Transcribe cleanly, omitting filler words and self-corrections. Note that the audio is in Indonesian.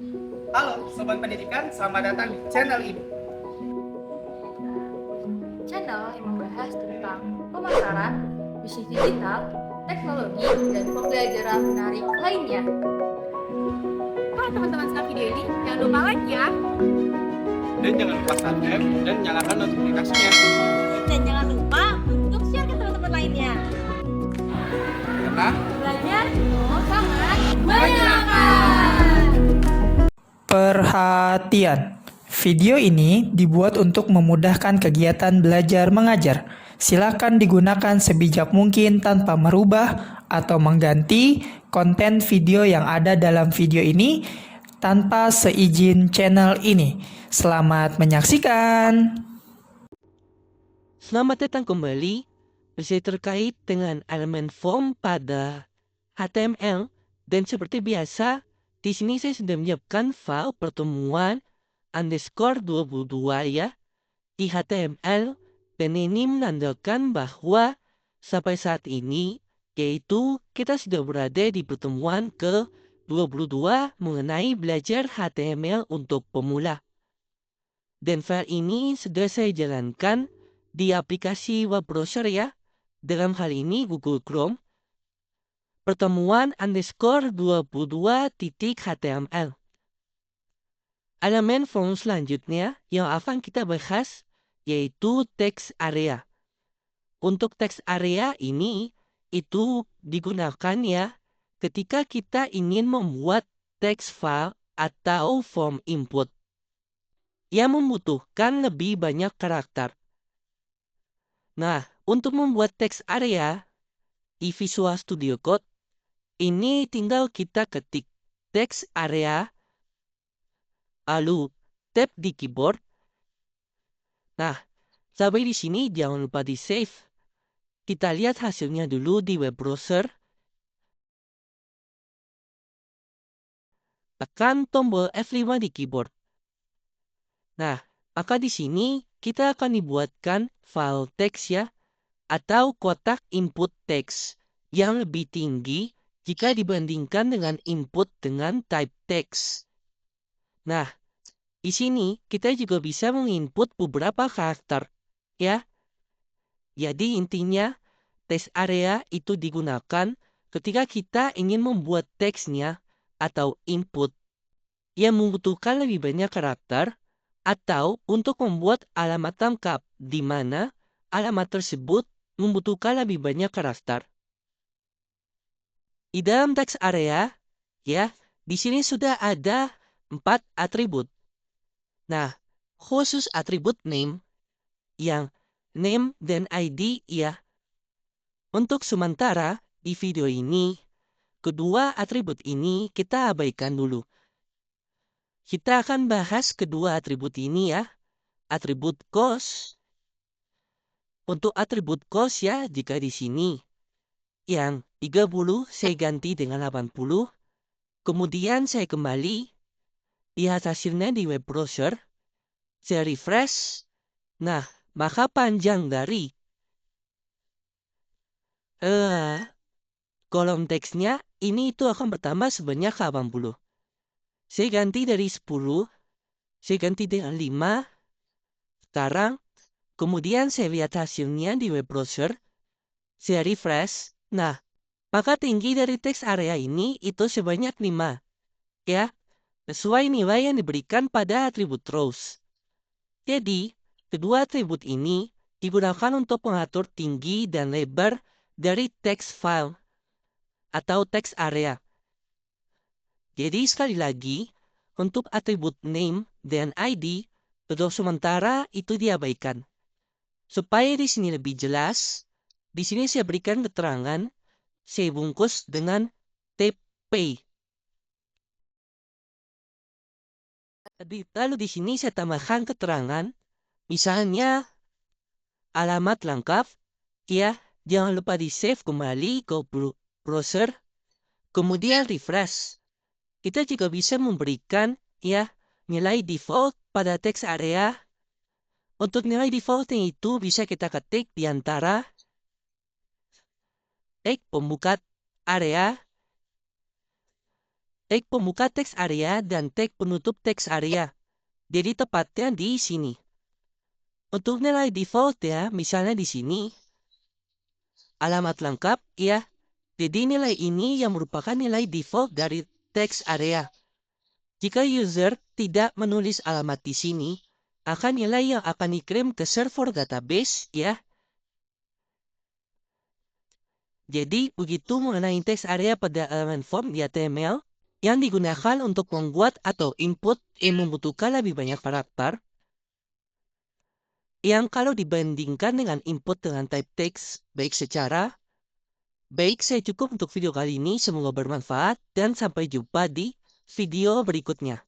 Halo Sobat Pendidikan, selamat datang di channel ini. Channel yang membahas tentang pemasaran, bisnis digital, teknologi, dan pembelajaran menarik lainnya. Kalau teman-teman suka video ini, jangan lupa like ya. Dan jangan lupa subscribe dan nyalakan notifikasinya. Dan jangan lupa untuk share ke teman-teman lainnya. Karena Belajar sangat menyenangkan. Perhatian, video ini dibuat untuk memudahkan kegiatan belajar mengajar. Silakan digunakan sebijak mungkin tanpa merubah atau mengganti konten video yang ada dalam video ini tanpa seizin channel ini. Selamat menyaksikan. Selamat datang kembali. Masih terkait dengan elemen form pada HTML, dan seperti biasa, di sini saya sudah menyiapkan file pertemuan _22 ya di HTML, dan ini menandakan bahwa sampai saat ini yaitu kita sudah berada di pertemuan ke-22 mengenai belajar HTML untuk pemula. Dan file ini sudah saya jalankan di aplikasi web browser ya, dalam hal ini Google Chrome, pertemuan _22.html. Elemen form selanjutnya yang akan kita bahas yaitu text area. Untuk text area ini itu digunakan ya ketika kita ingin membuat text file atau form input yang membutuhkan lebih banyak karakter. Nah, untuk membuat text area di Visual Studio Code, ini tinggal kita ketik text area, lalu tap di keyboard. Nah, sampai di sini jangan lupa di save. Kita lihat hasilnya dulu di web browser. Tekan tombol F5 di keyboard. Nah, maka di sini kita akan dibuatkan file teks ya, atau kotak input teks yang lebih tinggi jika dibandingkan dengan input dengan type text. Nah, di sini kita juga bisa menginput beberapa karakter ya. Jadi intinya text area itu digunakan ketika kita ingin membuat teksnya atau input yang membutuhkan lebih banyak karakter, atau untuk membuat alamat lengkap di mana alamat tersebut membutuhkan lebih banyak karakter. Di dalam text area, ya, di sini sudah ada 4 atribut. Nah, khusus atribut name, yang name dan ID, ya. Untuk sementara, di video ini, kedua atribut ini kita abaikan dulu. Kita akan bahas kedua atribut ini ya, atribut cost. Untuk atribut cost ya, jika di sini yang 30 saya ganti dengan 80. Kemudian saya kembali, lihat hasilnya di web browser, saya refresh. Nah, maka panjang dari kolom teksnya ini itu akan bertambah sebanyak 80. Saya ganti dari 10, saya ganti dengan 5. Sekarang, kemudian saya lihat hasilnya di web browser, saya refresh. Nah, maka tinggi dari teks area ini itu sebanyak 5. Ya, sesuai nilai yang diberikan pada atribut rows. Jadi, kedua atribut ini digunakan untuk mengatur tinggi dan lebar dari text file atau text area. Jadi sekali lagi, untuk atribut name dan ID, untuk sementara itu diabaikan. Supaya di sini lebih jelas, di sini saya berikan keterangan, saya bungkus dengan TP. Lalu di sini saya tambahkan keterangan, misalnya alamat lengkap, ya, jangan lupa di save kembali ke browser, kemudian refresh. Kita juga bisa memberikan ya nilai default pada text area. Untuk nilai defaultnya itu bisa kita ketik di antara teks pembuka area tag pembuka teks area dan tag penutup teks area. Jadi tepatnya di sini. Untuk nilai default ya, misalnya di sini. Alamat lengkap, ya. Jadi nilai ini yang merupakan nilai default dari teks area. Jika user tidak menulis alamat di sini, akan nilai yang akan dikirim ke server database, ya. Jadi, begitu mengenai teks area pada elemen form di HTML yang digunakan untuk membuat atau input yang membutuhkan lebih banyak karakter, yang kalau dibandingkan dengan input dengan type text, baik saya cukup untuk video kali ini, semoga bermanfaat, dan sampai jumpa di video berikutnya.